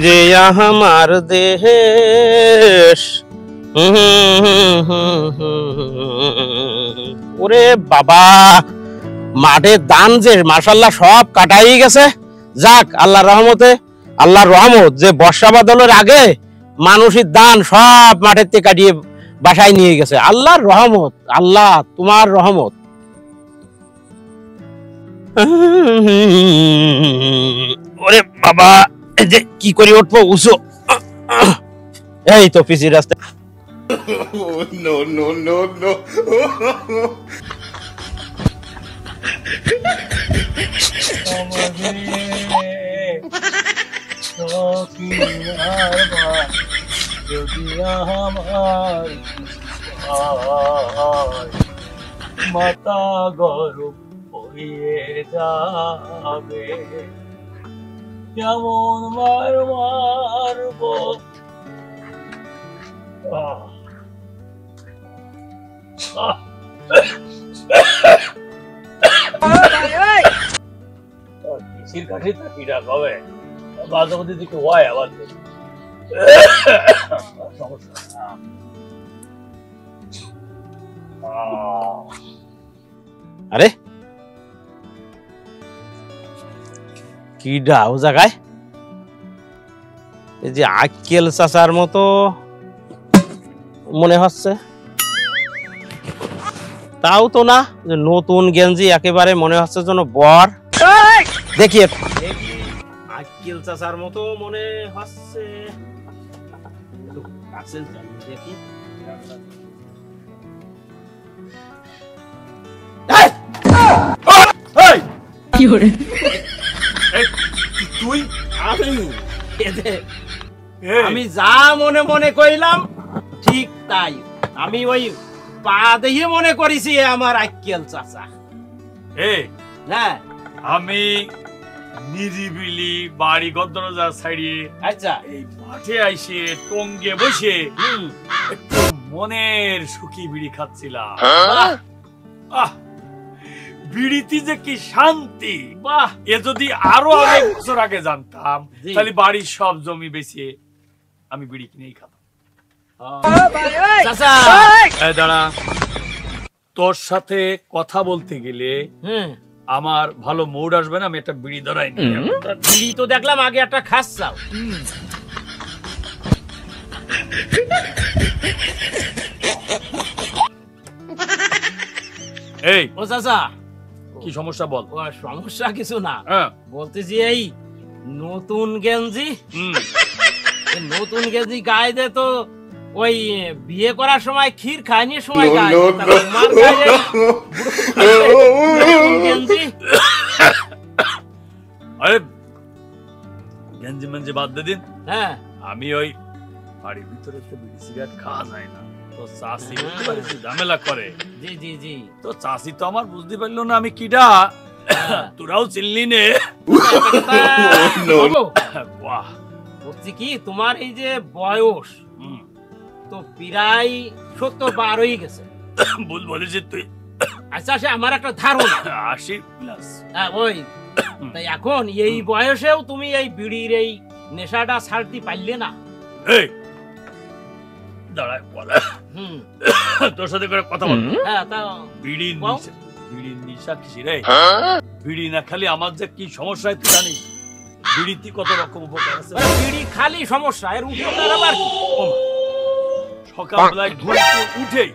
যে আমার দেশ ওরে বাবা মাঠে ধান যে মাশাআল্লাহ সব কাটাই গেছে। যাক আল্লাহর রহমত যে বর্ষা বাদলের আগে মানুষের ধান সব মাঠের থেকে কাটিয়ে বাসায় নিয়ে গেছে। আল্লাহর রহমত, আল্লাহ তোমার রহমত। ওরে বাবা যে কি করে উঠবো উঁচু, এই তো পিসির রাস্তা। No, no, no, no. মাতা গরম হয়ে যাবে, কেমন মারব কিসির কাঠি তাকিটা কবে বাজবদি দিকে হয় আবার সমস্যা। আরে কিডা ও জায়গায়? এই যে আক্কেল চাচার মতো মনে হচ্ছে, তাও তো না, যে নতুন গেঞ্জি একেবারে মনে হচ্ছে যেন বর। দেখি আক্কেল চাচার মতো মনে হচ্ছে, দেখি তুই আমি যা মনে মনে কইলাম ঠিক তাই। আমি ওই পা দেখে মনে করেছি আমার আক্কেল চাচা। হ্যাঁ আমি নিরিবিলি বাড়ি গদ্দরজা ছাড়িয়ে আচ্ছা এই মাঠে আইসে টঙ্গে বসে একটু মনের সুখী বিড়ি খাচ্ছিলাম। বিড়িতে যে কি শান্তি, বাহ! এ যদি আরো অনেক বছর আগে জানতাম তাহলে বাড়ির সব জমি বেচে আমি বিড়ি কিনেই খাতাম। দাঁড়া, তোর সাথে কথা বলতে গেলে আমার ভালো মুড আসবে না, আমি একটা বিড়ি ধরাই নি। বিড়ি তো দেখলাম আগে একটা খাচ্ছাও। এই ও চাচা কি সমস্যা বল। সমস্যা কিছু না, বলতেছি এই নতুন গেঞ্জি, নতুন গেঞ্জি গায়ে দে তো ওই বিয়ে করার সময় ক্ষীর খায়নি সময় গায়ে গেঞ্জি। আরে গেঞ্জি মেঞ্জি বাদ দে দিন। হ্যাঁ আমি ওই বাড়ির ভিতরে তো বিড়ি সিগারেট খাওয়া যায় না, তো চাষি ঝামেলা করে। জি জি জি, তো চাষি তো আমার বুঝতে পারলো না আমি কিডা, তোরাও চিনলি নে। বাহ, বলছি কি তোমার এই যে বয়স তো প্রায় 70 পার হয়ে গেছে। ভুল বলেছিস তুই। আচ্ছা সে আমার একটা ধারণা 80+। হ্যাঁ ওই তাই এখন এই বয়সেও তুমি এই বিড়ির এই নেশাটা ছাড়তে পারলে না? এই দাঁড়ায় তোর সাথে করে কথা বল। হ্যাঁ তা বিড়ির নেশা কিসি রে? বিড়ি না খালি আমার যে কি সমস্যা তুই জানিস? বিড়িতে কত রকম উপকার আছে। বিড়ি খালি সমস্যা, এর উপকার আবার কি? সকালবেলায় ঘুম থেকে উঠেই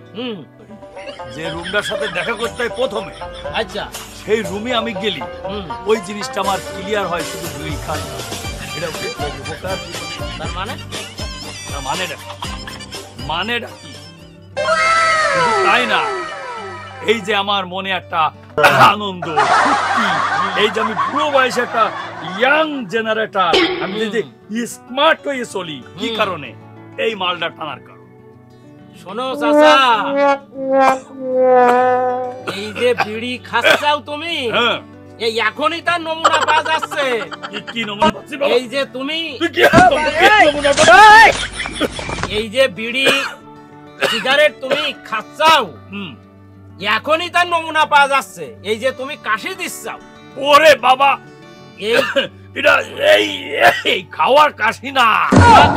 যে রুমটার সাথে দেখা করতে হয় প্রথমে, আচ্ছা সেই রুমে আমি গেলি ওই জিনিসটা আমার ক্লিয়ার হয় শুধু বিড়ি খালি। এটা উপকার। তার মানে মানেটা কি? তাই না, এই যে আমার মনে একটা আনন্দ, এই যে আমি পুরো বয়সে একটা ইয়াং জেনারেটর, আমি যে স্মার্ট হয়ে চলি, কি কারণে? এই মালটা টানার কারণ। শোনো চাচা, এই যে বিড়ি খাচ্ছাও তুমি, এই এখনই তার নমুনা পাওয়া যাচ্ছে। কি নমুনা পাচ্ছি বাবা? এই যে তুমি এই যে বিড়ি সিগারেট তুমি খাচ্ছাও, এখনই তার নমুনা পাওয়া যাচ্ছে। এই যে তুমি কাশি দিচ্ছাও। ওরে বাবা, এই এটা এই এই খাওয়ার কাশি না।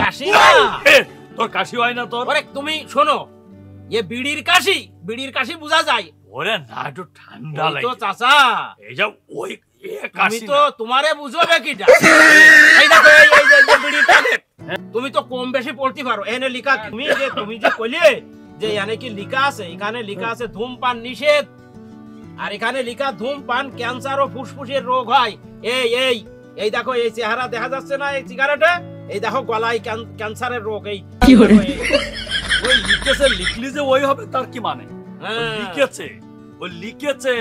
কাশি না? তোর কাশি হয় না তোর? ওরে তুমি শোনো, এ বিড়ির কাশি বোঝা যায়। ওরে না, একটু ঠান্ডা ওই লাগে তো চাচা, এই যে ওই তুমি কাশি তো না। তোমারে বুঝবে কিটা? এই দেখো এই যে বিড়ির প্যাকেট, তুমি তো কম বেশি পড়তে পারো। এনে লিখা, তুমি যে কইলে যে এখানে কি লিখা আছে, এখানে লিখা আছে ধূমপান নিষেধ, আর এখানে লিখা ধূমপান ক্যান্সার ও ফুসফুসের রোগ হয়। এই এই এই দেখো, এই চেহারা দেখা যাচ্ছে না এই সিগারেটে? এই দেখো গলায় ক্যান্সারের রোগ। এই ওই লিখেছে, লিখলি যে ওই হবে তার কি মানে? হ্যাঁ। লিখেছে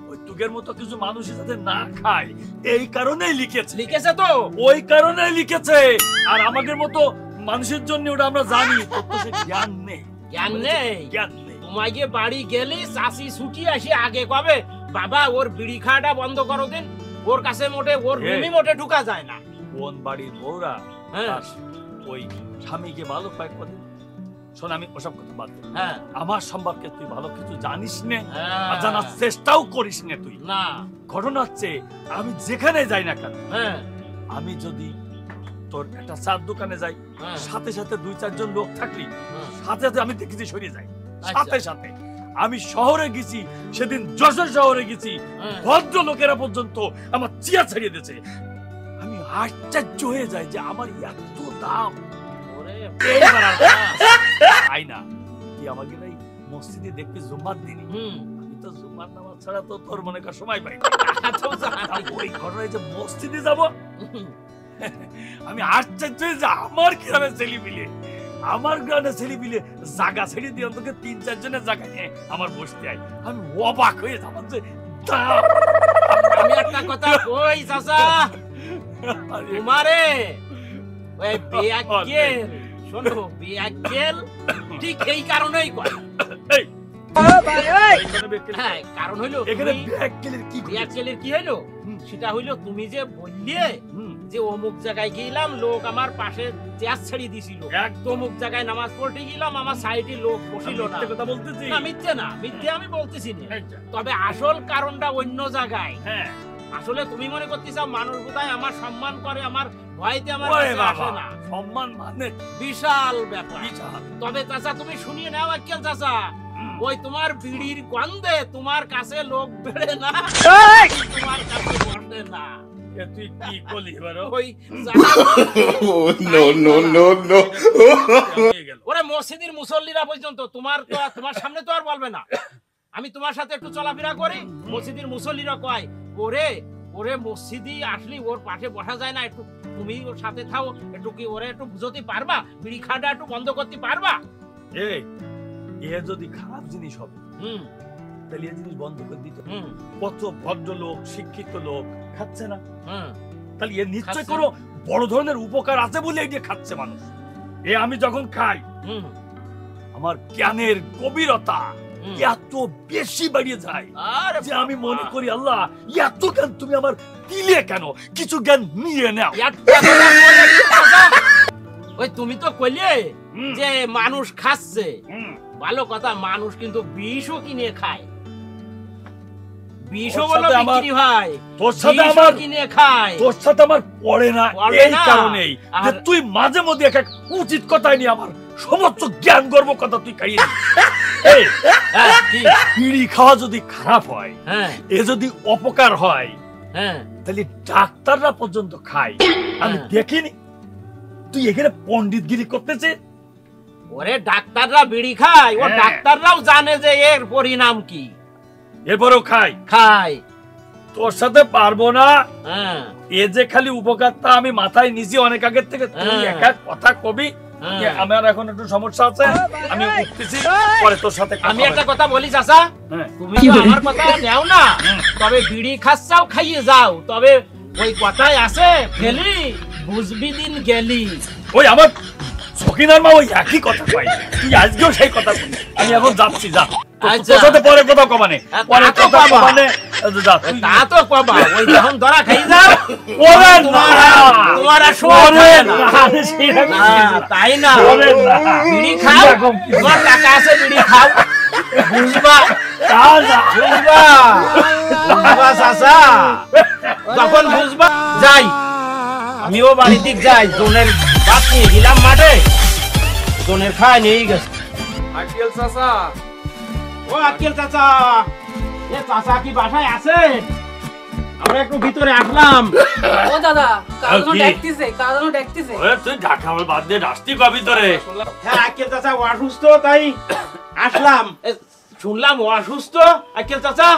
ওই তুগের মতো কিছু মানুষ যাতে না খায় এই কারণেই লিখেছে তো ওই কারণেই লিখেছে। আর আমাদের মতো মানুষের জন্য ওটা আমরা জানি, তোর তো সে জ্ঞান নেই। জ্ঞান নেই? জ্ঞান নেই। তোমাকে বাড়ি গেলি চাষি ছুটি আসি আগে কবে, বাবা ওর বিড়ি খাওয়াটা বন্ধ করো দিন, ওর কাছে মোটে ওর রুমি মোটে ঢুকা যায় না। কোন বাড়ির বউরা ওই স্বামীকে ভালো পায় করে? শোন, আমি ওসব কথা বাদ দিই। আমার সম্পর্কে তুই ভালো কিছু জানিস না, আর জানার চেষ্টাও করিস না তুই। না, ঘটনা হচ্ছে আমি যেখানে যাই না কেন, আমি যদি তোর একটা চার দোকানে যাই, সাথে সাথে 2-4 জন লোক থাকলি সাথে সাথে আমি দেখেছি সরিয়ে যাই। সাথে সাথে আমি শহরে গেছি, সেদিন যশোর শহরে গেছি, ভদ্র লোকেরা পর্যন্ত আমার চিয়া ছাড়িয়ে দিয়েছে। আমি আশ্চর্য হয়ে যাই যে আমার এত দাম। তাই না, তুই আমাকে এই মসজিদে দেখবি জুম্মার দিনই, আমি তো জুম্মার নামাজ ছাড়া তো তোর মনে কর সময় পাই না। ওই ঘটনায় যে মসজিদে যাব, আমি আশ্চর্য হয়ে যে আমার গ্রামে ছেলে মিলে, আমার গ্রামে ছেলে মিলে জায়গা ছেড়ে দিয়ে অন্তত 3-4 জনের জায়গা নিয়ে আমার বসতে হয়। আমি অবাক হয়ে যাব যে আমি একটা কথা কই চাচা তোমারে, ওই বিয়াক্কেল, শোনো বিয়াক্কেল ঠিক এই কারণেই কয়। কারণ হইলো এখানে বিয়াক্কেলের কি হইলো, সেটা হইলো তুমি যে বললে যে অমুক জায়গায় গেলাম, লোক আমার পাশে চেয়ার ছেড়ে দিছিল, অমুক জায়গায় নামাজ পড়তে গেলাম, আমার সাইডে লোক বসিল না। কথা বলতেছি না, মিথ্যে না, মিথ্যে আমি বলতেছি না, তবে আসল কারণটা অন্য জায়গায়। আসলে তুমি মনে করতেছ মানুষ বোধহয় আমার সম্মান করে, আমার ভয়তে আমার আসে না। সম্মান মানে বিশাল ব্যাপার। তবে চাচা তুমি শুনিয়ে নাও আক্কেল চাচা, ওই তোমার বিড়ির গন্ধে তোমার কাছে লোক বেড়ে না, তোমার কাছে বসে না। তুই কি করলি এবার? ওই ওরে মসজিদের মুসল্লিরা পর্যন্ত তোমার সামনে তো আর বলবে না। আমি তোমার সাথে একটু চলাফেরা করি, মসজিদের মুসল্লিরা কয় ওরে ওরে মসজিদে আসলি ওর পাশে বসা যায় না, একটু তুমি ওর সাথে থাও, একটু কি ওরে একটু বুঝতে পারবা, বিড়ি খাওয়াটা একটু বন্ধ করতে পারবা? এ যদি খারাপ জিনিস হবে তাহলে এই জিনিস বন্ধ করে দিতে। কত ভদ্র লোক, শিক্ষিত লোক খাচ্ছে না, তাহলে এর নিশ্চয় কোনো বড় ধরনের উপকার আছে বলে এই দিয়ে খাচ্ছে মানুষ। আমি যখন খাই আমার জ্ঞানের গভীরতা এত বেশি বাড়িয়ে যায় যে আমি মনে করি আল্লাহ এত জ্ঞান তুমি আমার দিলে কেন, কিছু জ্ঞান নিয়ে নাও। ওই তুমি তো কইলে যে মানুষ খাচ্ছে, ভালো কথা, মানুষ কিন্তু বিষও কিনে খায়, বিষও বলো বিক্রি হয়, তোর সাথে আমার কিনে খায়, তোর সাথে আমার পড়ে না এই কারণেই যে তুই মাঝে মধ্যে এক উচিত কথাই নিয়ে আমার সমস্ত জ্ঞান গর্ব কথা তুই খাইয়ে দিস। বিড়ি খাওয়া যদি খারাপ হয়, এ যদি অপকার হয়, তাহলে ডাক্তাররা পর্যন্ত খায়, আমি দেখিনি। তুই এখানে পণ্ডিতগিরি করতেছে। ওরে ডাক্তাররা বিড়ি খায়, ও ডাক্তাররাও জানে যে এর পরিণাম কি, এরপরেও খায়। তোর সাথে পারবো না। এ যে খালি উপকারটা আমি মাথায় নিছি অনেক আগের থেকে, তুই একা কথা কবি। আমার এখন একটু সমস্যা আছে, আমি উঠতেছি, পরে তোর সাথে। আমি একটা কথা বলি চাচা, তুমি তো আমার কথা নেও না, তবে বিড়ি খাচ্ছাও খাইয়ে যাও, তবে ওই কথাই আছে গেলি বুঝবি দিন গেলি। ওই আমার সকিনার মা ওই একই কথা কয়, তুই আজকেও সেই কথা বলি। আমি এখন যাচ্ছি, যা, তোর সাথে পরে কথা কমানে, পরে কথা কমানে যা। তা তো কবা, ওই যখন ধরা খাই যাও ওরে না, তোমার আর শোনে না, তাই না? বিড়ি খাও, তোমার টাকা আছে, বিড়ি খাও, বুঝবা, বুঝবা চাচা। যখন বুঝবা যাই আমিও বাড়ির দিক যাই, জোনের ভাত নিয়ে গেলাম মাঠে, জোনের খায় নিয়ে গেছে। আকিল চাচা, ও আক্কেল চাচা, এ চাচা কি বাসায় আছে? আমরা একটু ভিতরে আসলাম। ও দাদা, কাজনো কি? দেখতেছে। ওরে তুই ঢাকা আমার বাদ দিয়ে রাস্তি কবি তোরে। হ্যাঁ আক্কেল চাচা ও অসুস্থ, তাই আসলাম। শুনলাম ও অসুস্থ আক্কেল চাচা।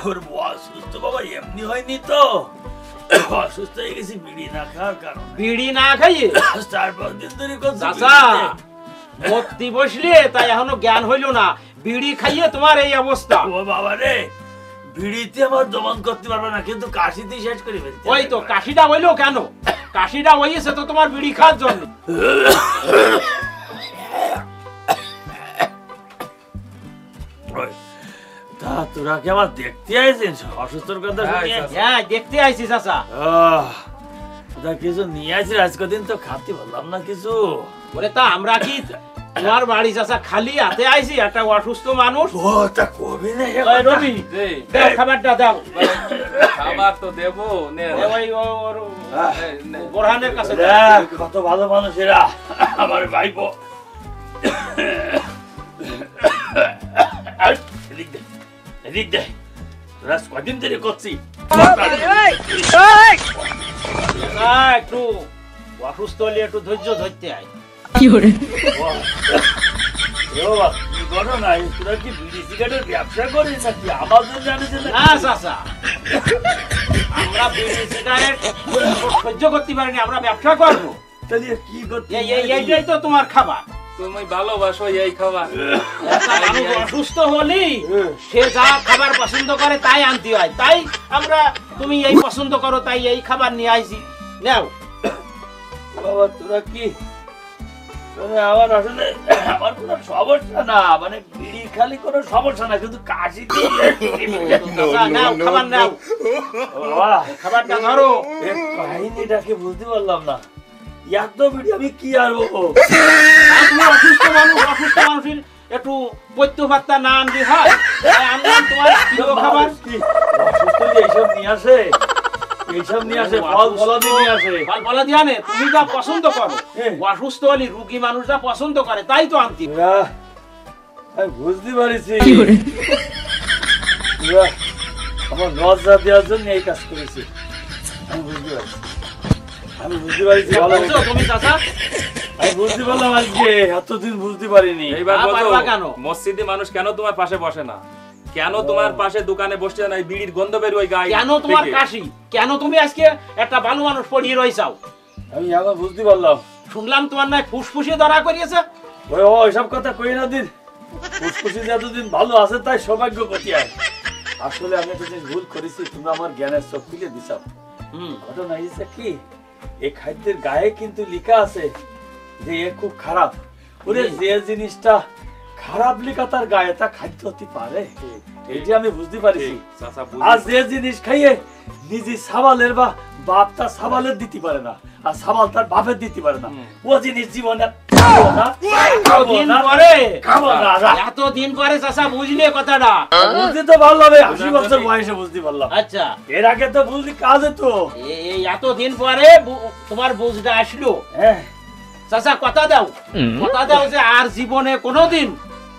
ওর অসুস্থ বাবা এমনি হয়নি তো, অসুস্থ হয়ে গেছি বিড়ি না খাওয়ার কারণে। বিড়ি না খাইয়ে 4-5 দিন ধরে করছি চাচা বিড়িতে। মরতে বসলে তাই এখনো জ্ঞান হইল না, বিড়ি খাইয়ে তোমার এই অবস্থা। ও বাবা রে, বিড়িতে আমার দমন করতে পারবে না, কিন্তু কাশিতে শেষ করে ফেলতে ওই তো কাশিটা হইলো কেন? কাশিটা হইছে তো তোমার বিড়ি খাওয়ার জন্য। ওই, তা তোরা কি আমার দেখতে আইছিস অসুস্থর কথা শুনিয়ে? হ্যাঁ দেখতে আইছি চাচা। তা কিছু নিয়ে আসিস আজ কদিন তো খাতে বললাম না কিছু। বলে তা আমরা কি তোমার বাড়ি চাচা খালি হাতে আইছি? একটা অসুস্থ মানুষ। ও তা কবি না এ ওই কথা? রবি এই, দাও খাবারটা দাও। খাবার তো দেবো নে। ওই ওর এই, নে। বোরহানের কাছে দাও। দেখ কত ভালো মানুষ এরা, আমার ভাইপো। এদিক দে, এদিক দে, তোরা কদিন ধরে করছি। চাচা, একটু অসুস্থ হলে একটু ধৈর্য ধরতে হয়। ও বাবা, কি ঘটনা? তোরা কি বিড়ি সিগারেটের ব্যবসা করিস নাকি? আমার জন্য জানিস না? না চাচা, আমরা বিড়ি সিগারেট সহ্য করতে পারিনি, আমরা ব্যবসা করবো। তাহলে কি করতে? এইটাই তো তোমার খাবার। তুমি ভালোবাসো এই খাবার। মানুষ অসুস্থ হলি সে যা খাবার পছন্দ করে তাই আনতে হয়, তাই আমরা তুমি এই পছন্দ করো তাই এই খাবার নিয়ে আইছি, নাও। বাবা তোরা কি, তোরা আমার আসলে আমার কোনো সমস্যা না, মানে বিড়ি খালি কোনো সমস্যা না, কিন্তু কাশি চাচা, নাও খাবার নাও, বাবা খাবারটা ধরো। এই কাহিনীটাকে বুঝতে পারলাম না, এত বিড়ি আমি কি আর বলবো? আর তুমি অসুস্থ মানুষ, অসুস্থ মানুষের একটু পৈত্য ভাত্তা না আনতে হয়, তাই আনলাম তোমার প্রিয় খাবার। কি অসুস্থ যে এইসব নিয়ে আসে, এইসব নিয়ে আসে, ফল ফলাদি নিয়ে আসে। ফল ফলা দিয়ে আনে, তুমি যা পছন্দ করো। হ্যাঁ। অসুস্থ হলে রুগী মানুষ যা পছন্দ করে তাই তো আনতে। তোরা, আমি বুঝতে পারছি তোরা আমার লজ্জা দেওয়ার জন্য এই কাজ করেছি। আমি বুঝতে পারছি, আমি বুঝতে পারছি ভালো বুঝছো তুমি চাচা? আমি বুঝতে পারলাম আজকে, এতদিন বুঝতে পারিনি। এইবার না, বলো, পারবা কেন? মসজিদে মানুষ কেন তোমার পাশে বসে না? কেন তোমার পাশে দোকানে বসে না? এই বিড়ির গন্ধ বের ওই গায়ে কেন তোমার থেকে। কাশি? কেন তুমি আজকে একটা ভালো মানুষ পড়িয়ে রয়েছাও? আমি এখন বুঝতে পারলাম। শুনলাম তোমার না ফুসফুসে ধরা করিয়েছে। ওই ওইসব কথা কই না দিন, ফুসফুসি যতদিন ভালো আছে তাই সৌভাগ্য গতি হয়। আসলে আমি একটা জিনিস ভুল করেছি, তোমরা আমার জ্ঞানের চোখ খুলে দিছাও। ঘটনা হয়েছে কি, এই খাদ্যের গায়ে কিন্তু লেখা আছে যে এ খুব খারাপ। ওরে যে জিনিসটা খারাপ লেখা তার গায়ে, তা খাদ্য হতে পারে, এই যে আমি বুঝতে পারছি। চাচা আর যে জিনিস খাইয়ে নিজে সাবালের বা বাপ তার সাবালের দিতে পারে না, আর সাবাল তার বাপের দিতে পারে না, ও জিনিস জীবনে খাবো না, খাবো এতদিন না, পরে, খাবো না, না। এতদিন পরে চাচা বুঝলে কথাটা। বুঝতে তো পারলাম, 80 বছর বয়সে বুঝতে পারলাম। আচ্ছা, এর আগে তো বুঝলি কাজে তো। এই এতদিন পরে তোমার বুঝটা আসলো। হ্যাঁ, চাচা কথা দাও, কথা দাও যে আর জীবনে কোনোদিন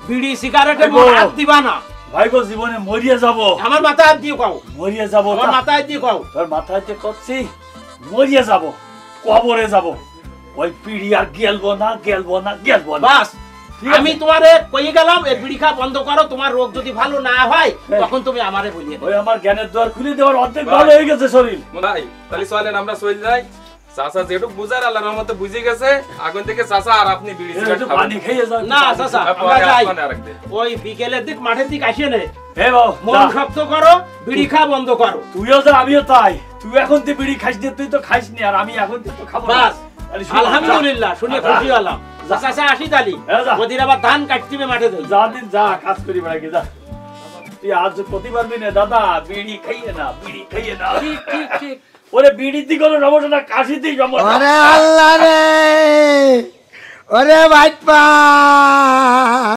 বিড়ি সিগারেটে আইগো। হাত দিবা না। ভাই গো, জীবনে মরিয়ে যাব, আমার মাথায় হাত দিয়ে কও, মরিয়ে যাব, আমার মাথায় দিয়ে কও। তোর মাথায় যে করছি মরিয়ে যাব, কবরে যাব, ওই পিড়ি আর গেলবো না, গেলবো না, গেলবো না। বাস, ঠিক আছে? আমি তোমারে কই গেলাম এই বিড়ি খাওয়া বন্ধ করো, তোমার রোগ যদি ভালো না হয় তখন তুমি আমারে বলিয়ে দেবে। ওই আমার জ্ঞানের দ্বার খুলে দেওয়ার অর্ধেক ভালো হয়ে গেছে শরীর। ভাই তাহলে চলেন আমরা চলে যাই। চাচা যেটুকু বুঝার আল্লাহর রহমতে বুঝে গেছে, আগুন থেকে চাচা আর আপনি বিড়ি সিগারেট একটু খাবেন পানি খেয়ে যাও। না চাচা, আমরা পরে যাই। আসবানে আরেকদিন। ওই বিকেলের দিক মাঠের দিক আসিয়ে নে, হে বাবু, মন যা। শক্ত করো, বিড়ি খাওয়া বন্ধ করো। তুইও যা, আমিও তাই। তুই এখন তুই বিড়ি খাইস নি, তুই তো খাইস নি, আর আমি এখন তো খাবো না। বাস, তাহলে শুনো, আলহামদুলিল্লাহ, শুনে যা। খুশি হলাম। যা। চাচা আসি তালি, হ্যাঁ, যা। ওদিন আবার ধান কাটতে হবে মাঠে যাই। যা দিন যা, কাজ করি বেড়াকে যা। তুই আজ প্রতি পারবি না দাদা, বিড়ি খাইয়ে না, বিড়ি খাইয়ে না। ঠিক ঠিক ঠিক। ওরে বিড়িতে কোনো সমস্যা না, কাশিতেই সমস্যা। ওরে আল্লাহ রে, ওরে ভাইপা।